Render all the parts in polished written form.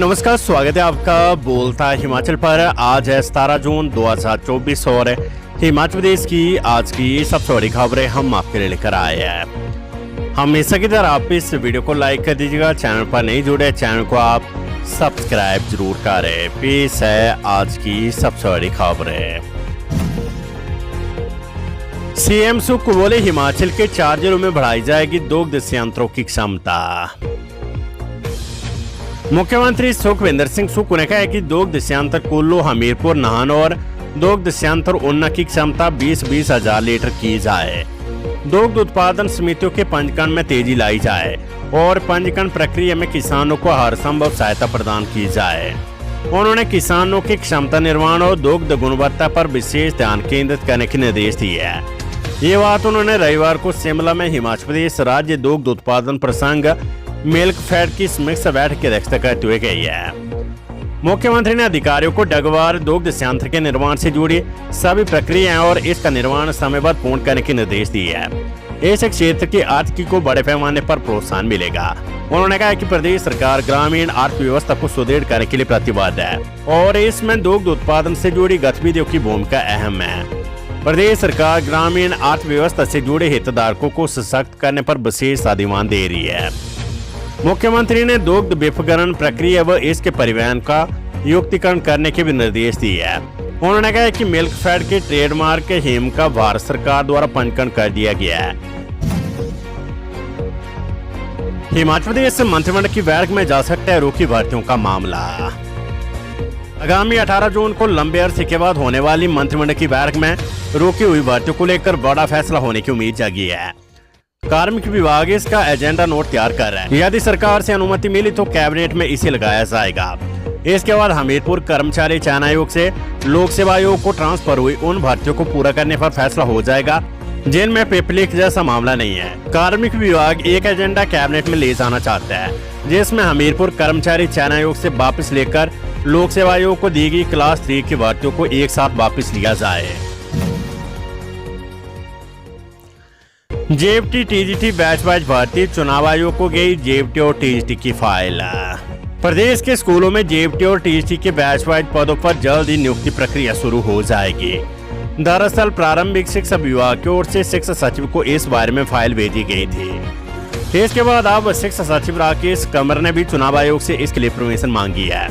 नमस्कार, स्वागत है आपका बोलता है हिमाचल पर। आज है 17 जून 2024 और हिमाचल प्रदेश की आज की सबसे बड़ी खबरें हम आपके लिए लेकर आए हैं। हमेशा की तरह आप इस वीडियो को लाइक कर दीजिएगा। चैनल पर नहीं जुड़े, चैनल को आप सब्सक्राइब जरूर करें। पेश है आज की सबसे बड़ी खबरें। सीएम सुख बोले, हिमाचल के 4 जिलों में बढ़ाई जाएगी दुग्ध संयंत्रों की क्षमता। मुख्यमंत्री सुखविंदर सिंह सुक्खू ने कहा है कि दुग्ध संयंत्र कुल्लू, हमीरपुर, नाहन और दुग्ध संयंत्र ऊना की क्षमता 20-20 हजार लीटर की जाए। दुग्ध उत्पादन समितियों के पंजीकरण में तेजी लाई जाए और पंजीकरण प्रक्रिया में किसानों को हर संभव सहायता प्रदान की जाए। उन्होंने किसानों की क्षमता निर्माण और दुग्ध गुणवत्ता पर विशेष ध्यान केंद्रित करने के निर्देश दिए हैं। ये बात उन्होंने रविवार को शिमला में हिमाचल प्रदेश राज्य दुग्ध उत्पादन प्रसंग मिल्क फेड की समीक्षा बैठक की अध्यक्षता करते हुए कही है। मुख्यमंत्री ने अधिकारियों को डगवार दुग्ध संयंत्र के निर्माण से जुड़ी सभी प्रक्रियाएं और इसका निर्माण समयबद्ध पूर्ण करने के निर्देश दिए हैं। इस क्षेत्र की आर्थिकी को बड़े पैमाने पर प्रोत्साहन मिलेगा। उन्होंने कहा कि प्रदेश सरकार ग्रामीण अर्थव्यवस्था को सुदृढ़ करने के लिए प्रतिबद्ध है और इसमें दुग्ध उत्पादन से जुड़ी गतिविधियों की भूमिका अहम है। प्रदेश सरकार ग्रामीण अर्थव्यवस्था से जुड़े हितधारकों को सशक्त करने पर विशेष ध्यान दे रही है। मुख्यमंत्री ने दुग्ध विपणन प्रक्रिया व इसके परिवहन का युक्तिकरण करने के भी निर्देश दिए हैं। उन्होंने कहा कि मिल्क फेड के ट्रेडमार्क हिम का भारत सरकार द्वारा पंजीकरण कर दिया गया है। हिमाचल प्रदेश मंत्रिमंडल की बैठक में जा सकता है रोकी भर्तियों का मामला। आगामी 18 जून को लंबे अरसे के बाद होने वाली मंत्रिमंडल की बैठक में रोकी हुई भर्तियों को लेकर बड़ा फैसला होने की उम्मीद जागी है। कार्मिक विभाग इसका एजेंडा नोट तैयार कर रहा है। यदि सरकार से अनुमति मिली तो कैबिनेट में इसे लगाया जाएगा। इसके बाद हमीरपुर कर्मचारी चयन आयोग से लोक सेवा आयोग को ट्रांसफर हुई उन भर्तियों को पूरा करने पर फैसला हो जाएगा जिनमें पेपर लीक जैसा मामला नहीं है। कार्मिक विभाग एक एजेंडा कैबिनेट में ले जाना चाहता है जिसमें हमीरपुर कर्मचारी चयन आयोग से वापस लेकर लोक सेवा आयोग को दी गई क्लास 3 की भर्तियों को एक साथ वापस लिया जाए। जेएफटी टीजीटी बैच वाइज भर्ती, चुनाव आयोग को गई जेएफटी और टीजीटी की फाइल। प्रदेश के स्कूलों में जेएफटी और टीजीटी के बैच वाइज पदों पर जल्द ही नियुक्ति प्रक्रिया शुरू हो जाएगी। दरअसल प्रारंभिक शिक्षा विभाग की ओर से शिक्षा सचिव को इस बारे में फाइल भेजी गई थी। इसके बाद अब शिक्षा सचिव राकेश कंवर ने भी चुनाव आयोग से इसके लिए परमिशन मांगी है।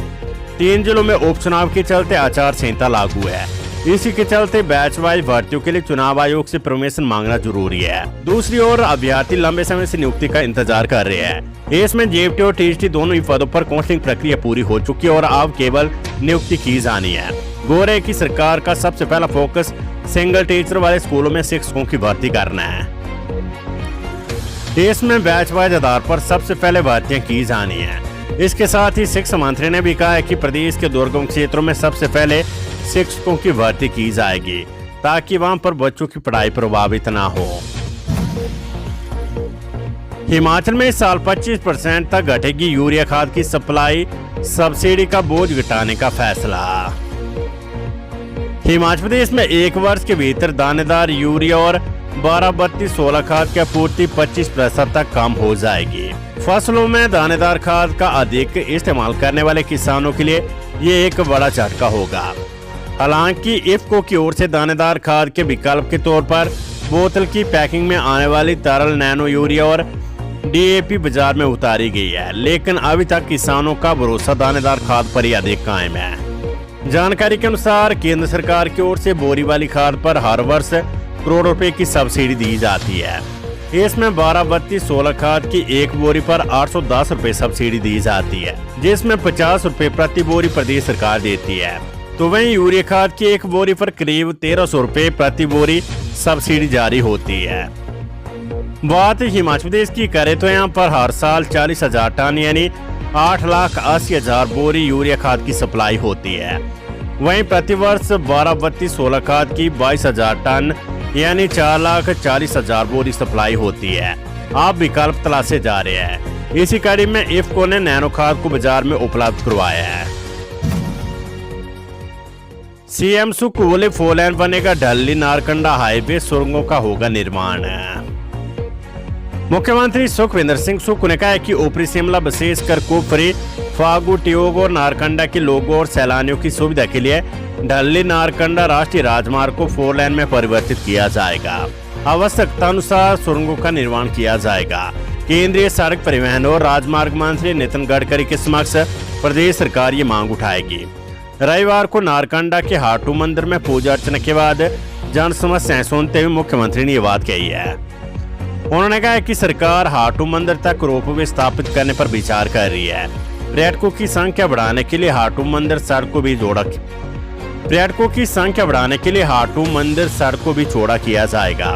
3 जिलों में उपचुनाव के चलते आचार संहिता लागू है। इसी के चलते बैच वाइज भर्तियों के लिए चुनाव आयोग से परमिशन मांगना जरूरी है। दूसरी ओर अभ्यर्थी लंबे समय से नियुक्ति का इंतजार कर रहे हैं। इसमें जेएफटी और टीजीटी दोनों ही पदों पर काउंसलिंग प्रक्रिया पूरी हो चुकी है और अब केवल नियुक्ति की जानी है। गोरे की सरकार का सबसे पहला फोकस सिंगल टीचर वाले स्कूलों में शिक्षकों की भर्ती करना है। इसमें बैच वाइज आधार पर सबसे पहले भर्तियां की जानी है। इसके साथ ही शिक्षा मंत्री ने भी कहा है कि प्रदेश के दुर्गम क्षेत्रों में सबसे पहले शिक्षकों की भर्ती की जाएगी ताकि वहां पर बच्चों की पढ़ाई प्रभावित ना हो। हिमाचल में इस साल 25% तक घटेगी यूरिया खाद की सप्लाई, सब्सिडी का बोझ घटाने का फैसला। हिमाचल प्रदेश में 1 वर्ष के भीतर दानेदार यूरिया और 12-32-16 खाद की आपूर्ति 25% तक कम हो जाएगी। फसलों में दानेदार खाद का अधिक इस्तेमाल करने वाले किसानों के लिए ये एक बड़ा झटका होगा। हालांकि इफ्को की ओर से दानेदार खाद के विकल्प के तौर पर बोतल की पैकिंग में आने वाली तरल नैनो यूरिया और डीएपी बाजार में उतारी गई है, लेकिन अभी तक किसानों का भरोसा दानेदार खाद पर ही अधिक कायम है। जानकारी के अनुसार केंद्र सरकार की ओर से बोरी वाली खाद पर हर वर्ष करोड़ रुपए की सब्सिडी दी जाती है। इसमें 12-32-16 खाद की एक बोरी पर 810 रुपए सब्सिडी दी जाती है, जिसमें 50 रुपए प्रति बोरी प्रदेश सरकार देती है। तो वहीं यूरिया खाद की एक बोरी पर करीब 1300 रुपए प्रति बोरी सब्सिडी जारी होती है। बात हिमाचल प्रदेश की करें तो यहाँ पर हर साल 40,000 टन यानी 8,80,000 बोरी यूरिया खाद की सप्लाई होती है। वहीं प्रतिवर्ष 12-32-16 खाद की 22,000 टन यानी 4,40,000 बोरी सप्लाई होती है। आप विकल्प तलाशे जा रहे हैं। इसी कड़ी में इफ्को ने नैनो खाद को बाजार में उपलब्ध करवाया है। सीएम सुक्खू बोले, 4 लेन बनेगा ढल्ली नारकंडा हाईवे, सुरंगों का होगा निर्माण। मुख्यमंत्री सुखविंदर सिंह सुक्खू ने कहा है कि ऊपरी शिमला विशेषकर कुफरी, फागू, ट्योग और नारकंडा के लोगों और सैलानियों की सुविधा के लिए ढल्ली नारकंडा राष्ट्रीय राजमार्ग को 4 लेन में परिवर्तित किया जाएगा। आवश्यकता अनुसार सुरंगों का निर्माण किया जाएगा। केंद्रीय सड़क परिवहन और राजमार्ग मंत्री नितिन गडकरी के समक्ष प्रदेश सरकार ये मांग उठाएगी। रविवार को नारकंडा के हाटू मंदिर में पूजा अर्चना के बाद जन समस्याएं सुनते हुए मुख्यमंत्री ने ये बात कही है। उन्होंने कहा कि सरकार हाटू मंदिर तक रोपवे स्थापित करने पर विचार कर रही है। पर्यटकों की संख्या बढ़ाने के लिए हाटू मंदिर सड़क को भी चौड़ा किया जाएगा।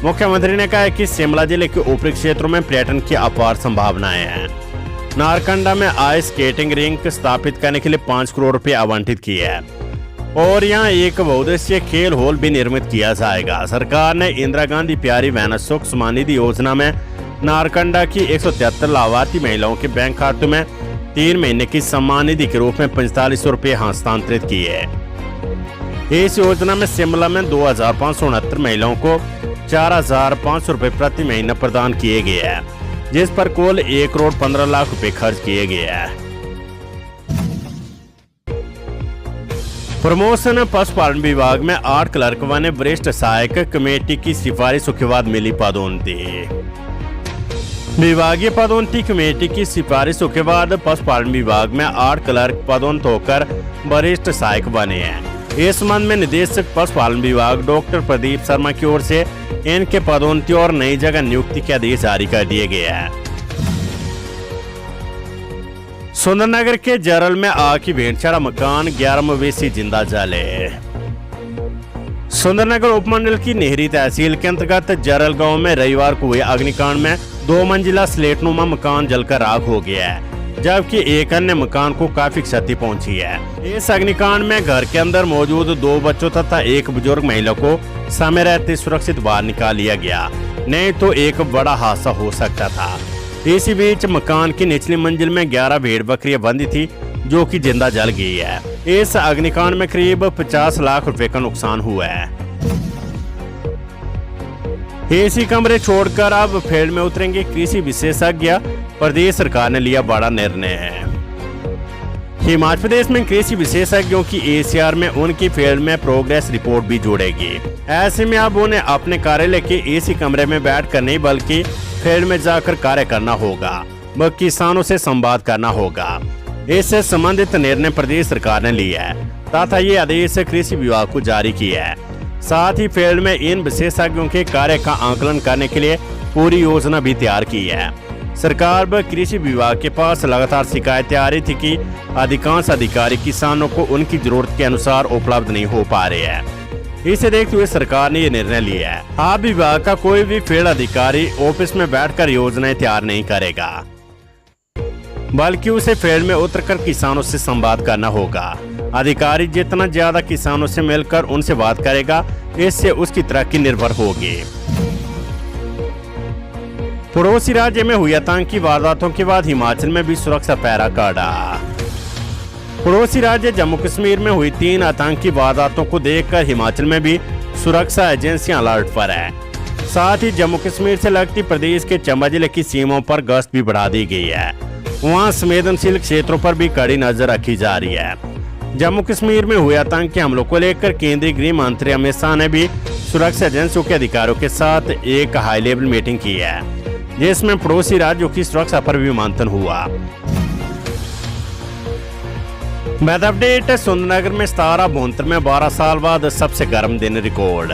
मुख्यमंत्री ने कहा कि शिमला जिले के ऊपरी क्षेत्रों में पर्यटन की अपार संभावनाएं हैं। नारकंडा में आइस स्केटिंग रिंक स्थापित करने के लिए 5 करोड़ रुपए आवंटित किए हैं और यहाँ एक बहुउद्देशीय खेल हॉल भी निर्मित किया जाएगा। सरकार ने इंदिरा गांधी प्यारी बहन सुख समानिधि योजना में नारकंडा की 173 लाभार्थी महिलाओं के बैंक खातों में 3 महीने की सम्मान निधि के रूप में 4500 रुपए हस्तांतरित किए। इस योजना में शिमला में 2569 महिलाओं को 4500 रुपए प्रति महीना प्रदान किए गए हैं, जिस पर कुल 1 करोड़ 15 लाख रुपए खर्च किए गए हैं। प्रमोशन पशुपालन विभाग में 8 क्लर्क व वरिष्ठ सहायक कमेटी की सिफारिशों के बाद मिली पदोन्नति। विभागीय पदोन्नति कमेटी की सिफारिशों के बाद पशुपालन विभाग में 8 क्लर्क पदोन्नत होकर वरिष्ठ सहायक बने हैं। इस संबंध में निदेशक पशुपालन विभाग डॉक्टर प्रदीप शर्मा की ओर से इनके पदोन्नति और नई जगह नियुक्ति के आदेश जारी कर दिए गए हैं। सुंदरनगर के जरल में आग की भेंट चढ़ा मकान, 11 मवेशी जिंदा जले। सुंदरनगर उपमंडल की नेहरी तहसील के अंतर्गत जरल गांव में रविवार को हुए अग्निकांड में 2 मंजिला स्लेटनुमा मकान जलकर राख हो गया है, जबकि एक अन्य मकान को काफी क्षति पहुंची है। इस अग्निकांड में घर के अंदर मौजूद 2 बच्चों तथा एक बुजुर्ग महिला को समय रहते सुरक्षित बाहर निकाल लिया गया, नहीं तो एक बड़ा हादसा हो सकता था। इसी बीच मकान की निचली मंजिल में 11 भेड़ बकरियां बंधी थी, जो कि जिंदा जल गई है। इस अग्निकांड में करीब 50 लाख रुपए का नुकसान हुआ है। एसी कमरे छोड़कर अब फील्ड में उतरेंगे कृषि विशेषज्ञ, प्रदेश सरकार ने लिया बड़ा निर्णय। हिमाचल प्रदेश में कृषि विशेषज्ञों की एसीआर में उनकी फील्ड में प्रोग्रेस रिपोर्ट भी जोड़ेगी। ऐसे में अब उन्हें अपने कार्यालय के एसी कमरे में बैठकर नहीं बल्कि फील्ड में जाकर कार्य करना होगा व किसानों से संवाद करना होगा। इससे संबंधित निर्णय प्रदेश सरकार ने लिया है तथा ये आदेश कृषि विभाग को जारी किया है। साथ ही फील्ड में इन विशेषज्ञों के कार्य का आकलन करने के लिए पूरी योजना भी तैयार की है। सरकार व कृषि विभाग के पास लगातार शिकायतें आ रही थी कि अधिकांश अधिकारी किसानों को उनकी जरूरत के अनुसार उपलब्ध नहीं हो पा रहे हैं। इसे देखते हुए सरकार ने ये निर्णय लिया है। अब विभाग का कोई भी फील्ड अधिकारी ऑफिस में बैठकर योजनाएं तैयार नहीं करेगा, बल्कि उसे फील्ड में उतरकर किसानों से संवाद करना होगा। अधिकारी जितना ज्यादा किसानों से मिलकर उनसे बात करेगा, इससे उसकी तरक्की निर्भर होगी। पड़ोसी राज्य में हुई आतंकी वारदातों के बाद हिमाचल में भी सुरक्षा पहरा कड़ा। पड़ोसी राज्य जम्मू कश्मीर में हुई 3 आतंकी वारदातों को देखकर हिमाचल में भी सुरक्षा एजेंसियां अलर्ट पर है। साथ ही जम्मू कश्मीर से लगती प्रदेश के चंबा जिले की सीमाओं पर गश्त भी बढ़ा दी गई है। वहां संवेदनशील क्षेत्रों पर भी कड़ी नजर रखी जा रही है। जम्मू कश्मीर में हुए आतंकी हमलों को लेकर केंद्रीय गृह मंत्री अमित शाह ने भी सुरक्षा एजेंसियों के अधिकारियों के साथ एक हाई लेवल मीटिंग की है, जिसमें पड़ोसी राज्यों की सुरक्षा पर भी मंथन हुआ। Weather update. सुंदरनगर में 1772 में 12 साल बाद सबसे गर्म दिन रिकॉर्ड।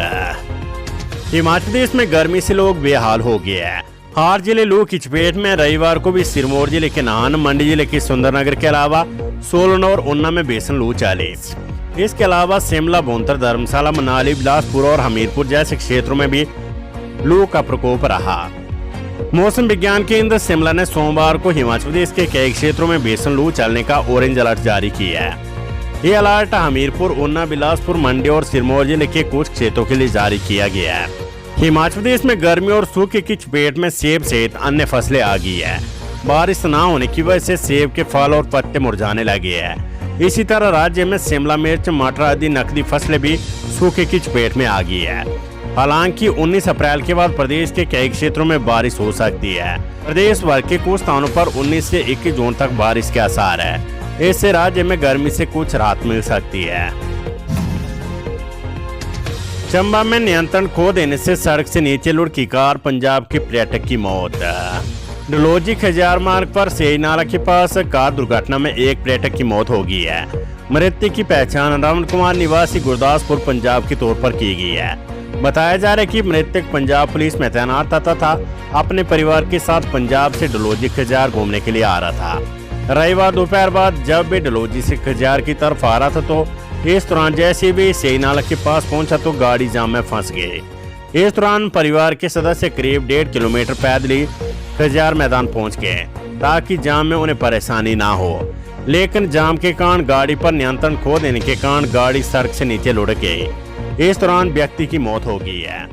हिमाचल प्रदेश में गर्मी से लोग बेहाल हो गए हैं। हार जिले लू की चपेट में रविवार को भी सिरमौर जिले के नाहन, मंडी जिले के सुंदरनगर के अलावा सोलन और ऊना में भीषण लू चली। इसके अलावा शिमला, भुंतर, धर्मशाला, मनाली, बिलासपुर और हमीरपुर जैसे क्षेत्रों में भी लू का प्रकोप रहा। मौसम विज्ञान केंद्र शिमला ने सोमवार को हिमाचल प्रदेश के कई क्षेत्रों में भीषण लू चलने का ऑरेंज अलर्ट जारी किया है। ये अलर्ट हमीरपुर, ऊना, बिलासपुर, मंडी और सिरमौर जिले के कुछ क्षेत्रों के लिए जारी किया गया है। हिमाचल प्रदेश में गर्मी और सूखे की चपेट में सेब सहित अन्य फसलें आ गई है। बारिश न होने की वजह से सेब के फल और पत्ते मुरझाने लगे हैं। इसी तरह राज्य में शिमला मिर्च, मटर आदि नकदी फसलें भी सूखे की चपेट में आ गई है। हालांकि 19 अप्रैल के बाद प्रदेश के कई क्षेत्रों में बारिश हो सकती है। प्रदेश भर के कुछ स्थानों पर 19 से 21 जून तक बारिश के आसार है। इससे राज्य में गर्मी से कुछ राहत मिल सकती है। चंबा में नियंत्रण खो देने से सड़क से नीचे लुढ़की कार, पंजाब के पर्यटक की मौत। डलहौजी खजियार मार्ग पर सेई नाला के पास कार दुर्घटना में एक पर्यटक की मौत हो गई है। मृतक की पहचान रमन कुमार निवासी गुरदासपुर पंजाब के तौर पर की गई है। बताया जा रहा है कि मृतक पंजाब पुलिस में तैनात था अपने परिवार के साथ पंजाब से डलहौजी खजियार घूमने के लिए आ रहा था। रविवार दोपहर बाद जब भी डलहौजी से खजियार की तरफ आ रहा था तो इस दौरान जैसे भी सेई नाला के पास पहुंचा तो गाड़ी जाम में फंस गई। इस दौरान परिवार के सदस्य करीब 1.5 किलोमीटर पैदल ही खजियार मैदान पहुंच गए ताकि जाम में उन्हें परेशानी ना हो, लेकिन जाम के कारण गाड़ी पर नियंत्रण खो देने के कारण गाड़ी सड़क से नीचे लुढ़क गई। इस दौरान व्यक्ति की मौत हो गई है।